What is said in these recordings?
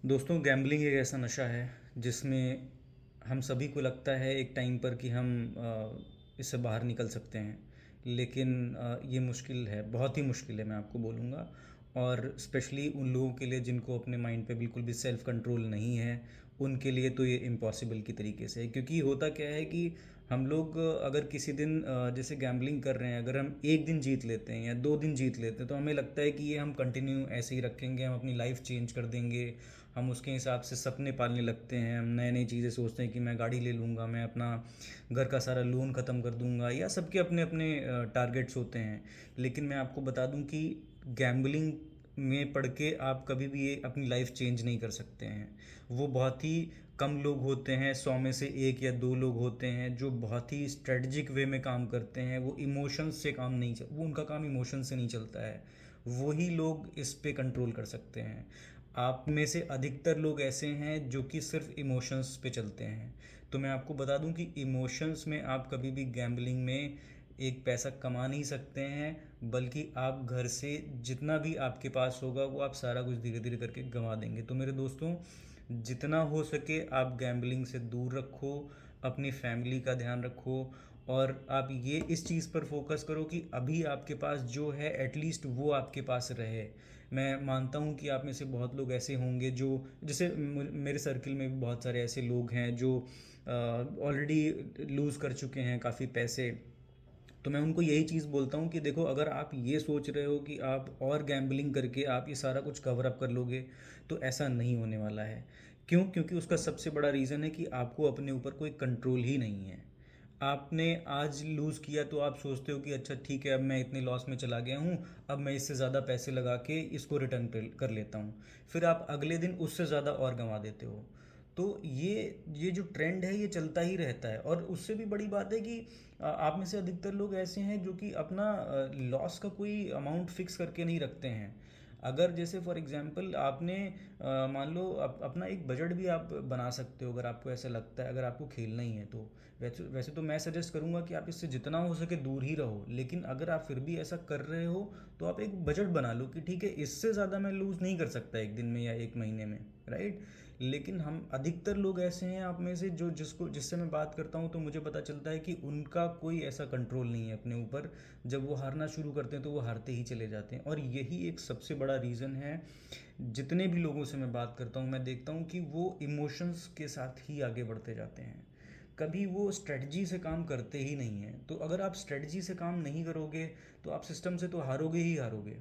दोस्तों, गैम्बलिंग एक ऐसा नशा है जिसमें हम सभी को लगता है एक टाइम पर कि हम इससे बाहर निकल सकते हैं। लेकिन ये मुश्किल है, बहुत ही मुश्किल है, मैं आपको बोलूँगा। और स्पेशली उन लोगों के लिए जिनको अपने माइंड पे बिल्कुल भी सेल्फ कंट्रोल नहीं है, उनके लिए तो ये इम्पॉसिबल की तरीके से है। क्योंकि होता क्या है कि हम लोग अगर किसी दिन जैसे गैम्बलिंग कर रहे हैं, अगर हम एक दिन जीत लेते हैं या 2 दिन जीत लेते हैं, तो हमें लगता है कि ये हम कंटिन्यू ऐसे ही रखेंगे, हम अपनी लाइफ चेंज कर देंगे। हम उसके हिसाब से सपने पालने लगते हैं, हम नए नई चीज़ें सोचते हैं कि मैं गाड़ी ले लूँगा, मैं अपना घर का सारा लोन ख़त्म कर दूँगा, या सबके अपने अपने टारगेट्स होते हैं। लेकिन मैं आपको बता दूँ कि गैम्बलिंग में पढ़ के आप कभी भी ये अपनी लाइफ चेंज नहीं कर सकते हैं। वो बहुत ही कम लोग होते हैं, 100 में से 1 या 2 लोग होते हैं जो बहुत ही स्ट्रेटजिक वे में काम करते हैं। वो इमोशंस से काम नहीं चल वो उनका काम इमोशन से नहीं चलता है। वही लोग इस पे कंट्रोल कर सकते हैं। आप में से अधिकतर लोग ऐसे हैं जो कि सिर्फ इमोशंस पे चलते हैं। तो मैं आपको बता दूं कि इमोशंस में आप कभी भी गैम्बलिंग में एक पैसा कमा नहीं सकते हैं, बल्कि आप घर से जितना भी आपके पास होगा वो आप सारा कुछ धीरे धीरे करके गंवा देंगे। तो मेरे दोस्तों, जितना हो सके आप गैम्बलिंग से दूर रखो, अपनी फैमिली का ध्यान रखो, और आप ये इस चीज़ पर फोकस करो कि अभी आपके पास जो है एटलीस्ट वो आपके पास रहे। मैं मानता हूँ कि आप में से बहुत लोग ऐसे होंगे जो, जैसे मेरे सर्किल में भी बहुत सारे ऐसे लोग हैं जो ऑलरेडी लूज़ कर चुके हैं काफ़ी पैसे। तो मैं उनको यही चीज़ बोलता हूँ कि देखो, अगर आप ये सोच रहे हो कि आप और गैम्बलिंग करके आप ये सारा कुछ कवर अप कर लोगे, तो ऐसा नहीं होने वाला है। क्यों? क्योंकि उसका सबसे बड़ा रीज़न है कि आपको अपने ऊपर कोई कंट्रोल ही नहीं है। आपने आज लूज़ किया तो आप सोचते हो कि अच्छा ठीक है, अब मैं इतने लॉस में चला गया हूँ, अब मैं इससे ज़्यादा पैसे लगा के इसको रिटर्न कर लेता हूँ। फिर आप अगले दिन उससे ज़्यादा और गंवा देते हो। तो ये जो ट्रेंड है ये चलता ही रहता है। और उससे भी बड़ी बात है कि आप में से अधिकतर लोग ऐसे हैं जो कि अपना लॉस का कोई अमाउंट फिक्स करके नहीं रखते हैं। अगर जैसे फॉर एग्जांपल आपने मान लो अपना एक बजट भी आप बना सकते हो, अगर आपको ऐसा लगता है, अगर आपको खेलना ही है तो। वैसे तो मैं सजेस्ट करूंगा कि आप इससे जितना हो सके दूर ही रहो, लेकिन अगर आप फिर भी ऐसा कर रहे हो तो आप एक बजट बना लो कि ठीक है, इससे ज़्यादा मैं लूज़ नहीं कर सकता एक दिन में या एक महीने में, राइट। लेकिन हम अधिकतर लोग ऐसे हैं आप में से जो जिससे मैं बात करता हूँ, तो मुझे पता चलता है कि उनका कोई ऐसा कंट्रोल नहीं है अपने ऊपर। जब वो हारना शुरू करते हैं तो वो हारते ही चले जाते हैं, और यही एक सबसे बड़ा रीज़न है। जितने भी लोगों से मैं बात करता हूँ, मैं देखता हूँ कि वो इमोशंस के साथ ही आगे बढ़ते जाते हैं। कभी वो स्ट्रेटजी से काम करते ही नहीं हैं। तो अगर आप स्ट्रेटजी से काम नहीं करोगे तो आप सिस्टम से तो हारोगे ही हारोगे।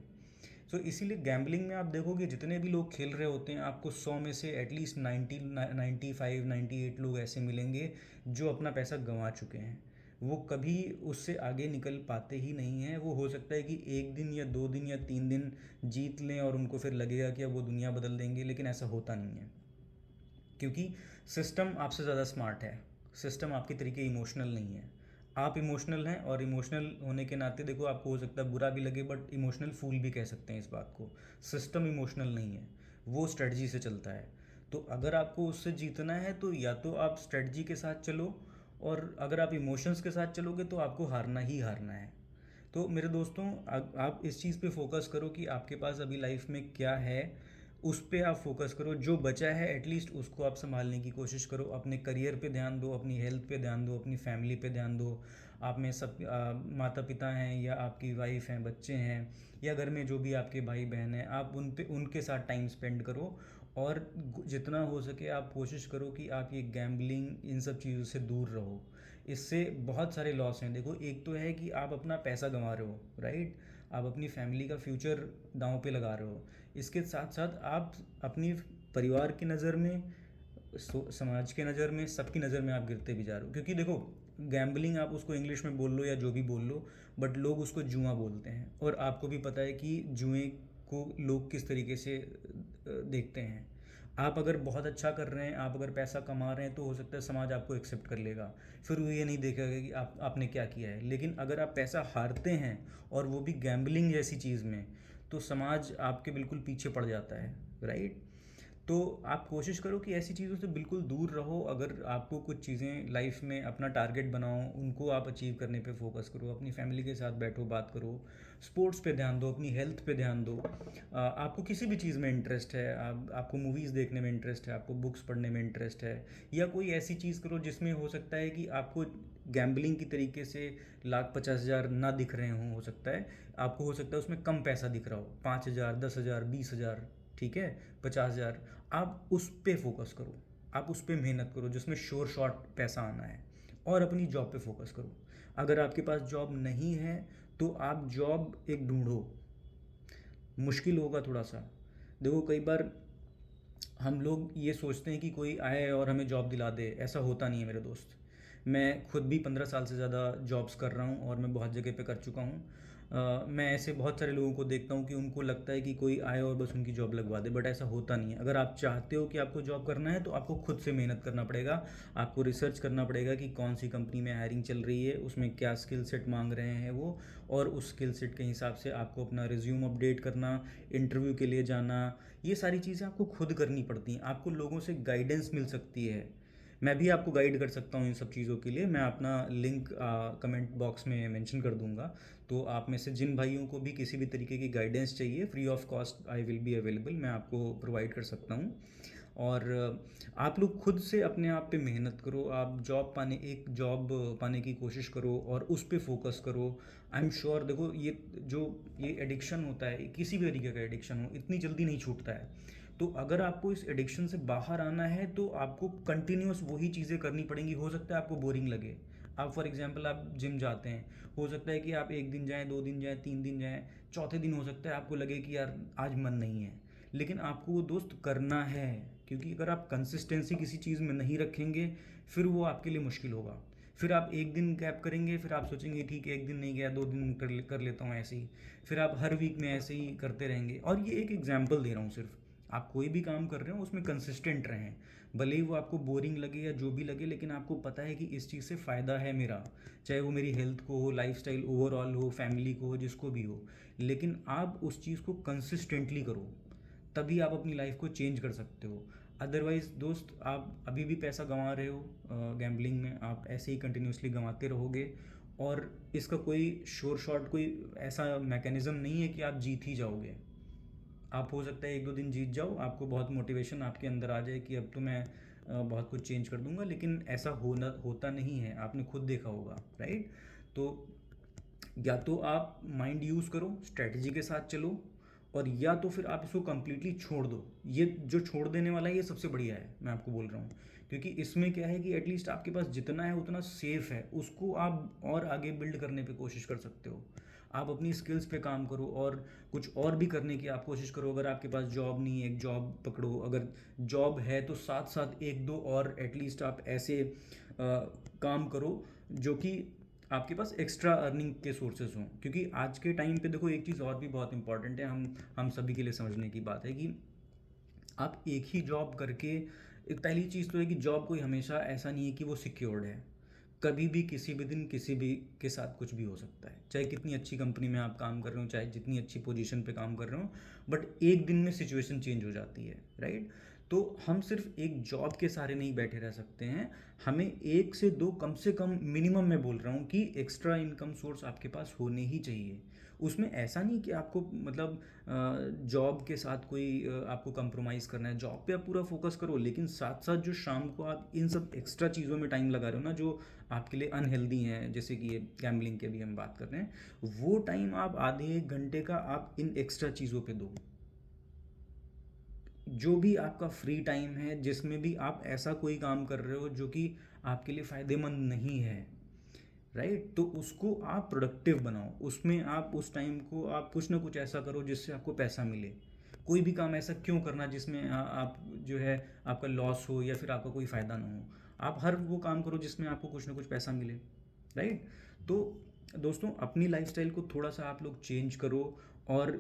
सो इसीलिए गैम्बलिंग में आप देखोगे जितने भी लोग खेल रहे होते हैं, आपको 100 में से एटलीस्ट 95 98 लोग ऐसे मिलेंगे जो अपना पैसा गंवा चुके हैं। वो कभी उससे आगे निकल पाते ही नहीं हैं। वो हो सकता है कि एक दिन या 2 दिन या 3 दिन जीत लें और उनको फिर लगेगा कि अब वो दुनिया बदल देंगे, लेकिन ऐसा होता नहीं है। क्योंकि सिस्टम आपसे ज़्यादा स्मार्ट है। सिस्टम आपके तरीके इमोशनल नहीं है। आप इमोशनल हैं, और इमोशनल होने के नाते देखो, आपको हो सकता है बुरा भी लगे, बट इमोशनल फूल भी कह सकते हैं इस बात को। सिस्टम इमोशनल नहीं है, वो स्ट्रेटजी से चलता है। तो अगर आपको उससे जीतना है तो या तो आप स्ट्रेटजी के साथ चलो, और अगर आप इमोशंस के साथ चलोगे तो आपको हारना ही हारना है। तो मेरे दोस्तों, आप इस चीज़ पे फोकस करो कि आपके पास अभी लाइफ में क्या है, उस पे आप फोकस करो। जो बचा है एटलीस्ट उसको आप संभालने की कोशिश करो। अपने करियर पे ध्यान दो, अपनी हेल्थ पे ध्यान दो, अपनी फैमिली पे ध्यान दो। आप में सब माता पिता हैं, या आपकी वाइफ हैं, बच्चे हैं, या घर में जो भी आपके भाई बहन हैं, आप उनके साथ टाइम स्पेंड करो। और जितना हो सके आप कोशिश करो कि आप ये गैम्बलिंग इन सब चीज़ों से दूर रहो। इससे बहुत सारे लॉस हैं। देखो, एक तो है कि आप अपना पैसा गंवा रहे हो, राइट। आप अपनी फैमिली का फ्यूचर दांव पे लगा रहे हो। इसके साथ साथ आप अपनी परिवार की नज़र में, समाज के नज़र में, सबकी नज़र में आप गिरते भी जा रहे हो। क्योंकि देखो, गैम्बलिंग आप उसको इंग्लिश में बोल लो या जो भी बोल लो, बट लोग उसको जुआ बोलते हैं। और आपको भी पता है कि जुए को लोग किस तरीके से देखते हैं। आप अगर बहुत अच्छा कर रहे हैं, आप अगर पैसा कमा रहे हैं, तो हो सकता है समाज आपको एक्सेप्ट कर लेगा। फिर वो ये नहीं देखेगा कि आपने क्या किया है। लेकिन अगर आप पैसा हारते हैं, और वो भी गैम्बलिंग जैसी चीज़ में, तो समाज आपके बिल्कुल पीछे पड़ जाता है, राइट। तो आप कोशिश करो कि ऐसी चीज़ों से बिल्कुल दूर रहो। अगर आपको कुछ चीज़ें लाइफ में अपना टारगेट बनाओ, उनको आप अचीव करने पे फोकस करो, अपनी फैमिली के साथ बैठो, बात करो, स्पोर्ट्स पे ध्यान दो, अपनी हेल्थ पे ध्यान दो। आपको किसी भी चीज़ में इंटरेस्ट है, आपको मूवीज़ देखने में इंटरेस्ट है, आपको बुक्स पढ़ने में इंटरेस्ट है, या कोई ऐसी चीज़ करो जिसमें हो सकता है कि आपको गैम्बलिंग की तरीके से 1,50,000 ना दिख रहे हों, हो सकता है आपको, हो सकता है उसमें कम पैसा दिख रहा हो, 5,000, 10,000, 20,000, ठीक है, 50,000। आप उस पे फोकस करो, आप उस पे मेहनत करो जिसमें श्योर शॉट पैसा आना है, और अपनी जॉब पे फोकस करो। अगर आपके पास जॉब नहीं है तो आप जॉब एक ढूंढो। मुश्किल होगा थोड़ा सा। देखो कई बार हम लोग ये सोचते हैं कि कोई आए और हमें जॉब दिला दे, ऐसा होता नहीं है मेरे दोस्त। मैं खुद भी 15 साल से ज़्यादा जॉब्स कर रहा हूँ और मैं बहुत जगह पे कर चुका हूँ। मैं ऐसे बहुत सारे लोगों को देखता हूँ कि उनको लगता है कि कोई आए और बस उनकी जॉब लगवा दे, बट ऐसा होता नहीं है। अगर आप चाहते हो कि आपको जॉब करना है तो आपको खुद से मेहनत करना पड़ेगा। आपको रिसर्च करना पड़ेगा कि कौन सी कंपनी में हायरिंग चल रही है, उसमें क्या स्किल सेट मांग रहे हैं वो, और उस स्किल सेट के हिसाब से आपको अपना रिज्यूम अपडेट करना, इंटरव्यू के लिए जाना, ये सारी चीज़ें आपको खुद करनी पड़ती हैं। आपको लोगों से गाइडेंस मिल सकती है, मैं भी आपको गाइड कर सकता हूँ इन सब चीज़ों के लिए। मैं अपना लिंक कमेंट बॉक्स में मेंशन कर दूंगा। तो आप में से जिन भाइयों को भी किसी भी तरीके की गाइडेंस चाहिए, free of cost I will be available, मैं आपको प्रोवाइड कर सकता हूँ। और आप लोग खुद से अपने आप पे मेहनत करो। आप एक जॉब पाने की कोशिश करो और उस पे फोकस करो। आई एम श्योर, देखो ये एडिक्शन होता है, किसी भी तरीके का एडिक्शन हो, इतनी जल्दी नहीं छूटता है। तो अगर आपको इस एडिक्शन से बाहर आना है तो आपको कंटिन्यूस वही चीज़ें करनी पड़ेंगी। हो सकता है आपको बोरिंग लगे। आप फॉर एग्जांपल आप जिम जाते हैं, हो सकता है कि आप 1 दिन जाएं, 2 दिन जाएं, 3 दिन जाएं, चौथे दिन हो सकता है आपको लगे कि यार आज मन नहीं है, लेकिन आपको वो दोस्त करना है। क्योंकि अगर आप कंसिस्टेंसी किसी चीज़ में नहीं रखेंगे फिर वो आपके लिए मुश्किल होगा। फिर आप 1 दिन गैप करेंगे, फिर आप सोचेंगे ठीक है 1 दिन नहीं गया, 2 दिन कर लेता हूँ ऐसे ही। फिर आप हर वीक में ऐसे ही करते रहेंगे। और ये एक एग्जाम्पल दे रहा हूँ सिर्फ, आप कोई भी काम कर रहे हो उसमें कंसिस्टेंट रहें। भले ही वो आपको बोरिंग लगे या जो भी लगे, लेकिन आपको पता है कि इस चीज़ से फ़ायदा है मेरा, चाहे वो मेरी हेल्थ को हो, लाइफस्टाइल ओवरऑल हो, फैमिली को हो, जिसको भी हो। लेकिन आप उस चीज़ को कंसिस्टेंटली करो, तभी आप अपनी लाइफ को चेंज कर सकते हो। अदरवाइज़ दोस्त, आप अभी भी पैसा गंवा रहे हो गैम्बलिंग में, आप ऐसे ही कंटिन्यूसली गंवाते रहोगे। और इसका कोई श्योर शॉट, कोई ऐसा मैकेनिज़्म नहीं है कि आप जीत ही जाओगे। आप हो सकता है 1-2 दिन जीत जाओ, आपको बहुत मोटिवेशन आपके अंदर आ जाए कि अब तो मैं बहुत कुछ चेंज कर दूंगा, लेकिन ऐसा होता नहीं है, आपने खुद देखा होगा, राइट। तो या तो आप माइंड यूज़ करो, स्ट्रेटजी के साथ चलो, और या तो फिर आप इसको कम्प्लीटली छोड़ दो। ये जो छोड़ देने वाला है ये सबसे बढ़िया है, मैं आपको बोल रहा हूँ। क्योंकि इसमें क्या है कि एटलीस्ट आपके पास जितना है उतना सेफ है, उसको आप और आगे बिल्ड करने पे कोशिश कर सकते हो। आप अपनी स्किल्स पे काम करो और कुछ और भी करने की आप कोशिश करो। अगर आपके पास जॉब नहीं है, एक जॉब पकड़ो। अगर जॉब है तो साथ साथ 1-2 और एटलीस्ट आप ऐसे काम करो जो कि आपके पास एक्स्ट्रा अर्निंग के सोर्सेज हों। क्योंकि आज के टाइम पे देखो, एक चीज़ और भी बहुत इंपॉर्टेंट है, हम सभी के लिए समझने की बात है कि आप एक ही जॉब करके, एक पहली चीज़ तो है कि जॉब कोई हमेशा ऐसा नहीं है कि वो सिक्योर्ड है। कभी भी किसी भी दिन किसी भी के साथ कुछ भी हो सकता है, चाहे कितनी अच्छी कंपनी में आप काम कर रहे हो, चाहे जितनी अच्छी पोजीशन पे काम कर रहे हो, बट एक दिन में सिचुएशन चेंज हो जाती है, राइट। तो हम सिर्फ एक जॉब के सहारे नहीं बैठे रह सकते हैं, हमें 1 से 2, कम से कम मिनिमम मैं बोल रहा हूँ कि एक्स्ट्रा इनकम सोर्स आपके पास होने ही चाहिए। उसमें ऐसा नहीं कि आपको मतलब जॉब के साथ कोई आपको कंप्रोमाइज़ करना है। जॉब पे आप पूरा फोकस करो, लेकिन साथ साथ जो शाम को आप इन सब एक्स्ट्रा चीज़ों में टाइम लगा रहे हो ना, जो आपके लिए अनहेल्दी हैं, जैसे कि ये गैम्बलिंग के भी हम बात कर रहे हैं, वो टाइम आप आधे 1 घंटे का आप इन एक्स्ट्रा चीज़ों पे दो। जो भी आपका फ्री टाइम है, जिसमें भी आप ऐसा कोई काम कर रहे हो जो कि आपके लिए फ़ायदेमंद नहीं है, राइट, तो उसको आप प्रोडक्टिव बनाओ। उसमें आप उस टाइम को आप कुछ ना कुछ ऐसा करो जिससे आपको पैसा मिले। कोई भी काम ऐसा क्यों करना जिसमें आप जो है आपका लॉस हो या फिर आपका कोई फ़ायदा ना हो। आप हर वो काम करो जिसमें आपको कुछ ना कुछ पैसा मिले, राइट। तो दोस्तों, अपनी लाइफस्टाइल को थोड़ा सा आप लोग चेंज करो, और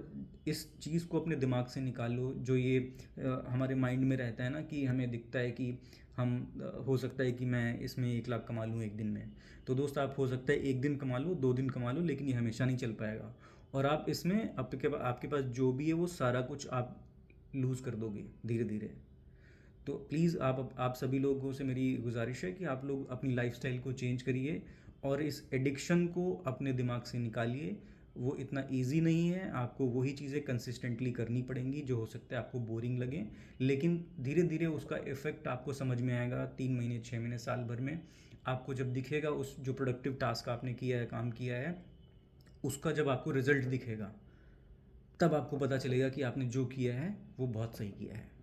इस चीज़ को अपने दिमाग से निकालो जो ये हमारे माइंड में रहता है ना, कि हमें दिखता है कि हम हो सकता है कि मैं इसमें 1 लाख कमा लूँ 1 दिन में। तो दोस्त, आप हो सकता है 1 दिन कमा लो, 2 दिन कमा लो, लेकिन ये हमेशा नहीं चल पाएगा। और आप इसमें आपके पास जो भी है वो सारा कुछ आप लूज़ कर दोगे धीरे धीरे। तो प्लीज़ आप सभी लोगों से मेरी गुजारिश है कि आप लोग अपनी लाइफ़स्टाइल को चेंज करिए और इस एडिक्शन को अपने दिमाग से निकालिए। वो इतना ईज़ी नहीं है, आपको वही चीज़ें कंसिस्टेंटली करनी पड़ेंगी जो हो सकता है आपको बोरिंग लगें, लेकिन धीरे-धीरे उसका इफ़ेक्ट आपको समझ में आएगा 3 महीने, 6 महीने, साल भर में। आपको जब दिखेगा उस जो प्रोडक्टिव टास्क आपने किया है, काम किया है, उसका जब आपको रिज़ल्ट दिखेगा, तब आपको पता चलेगा कि आपने जो किया है, वो बहुत सही किया है।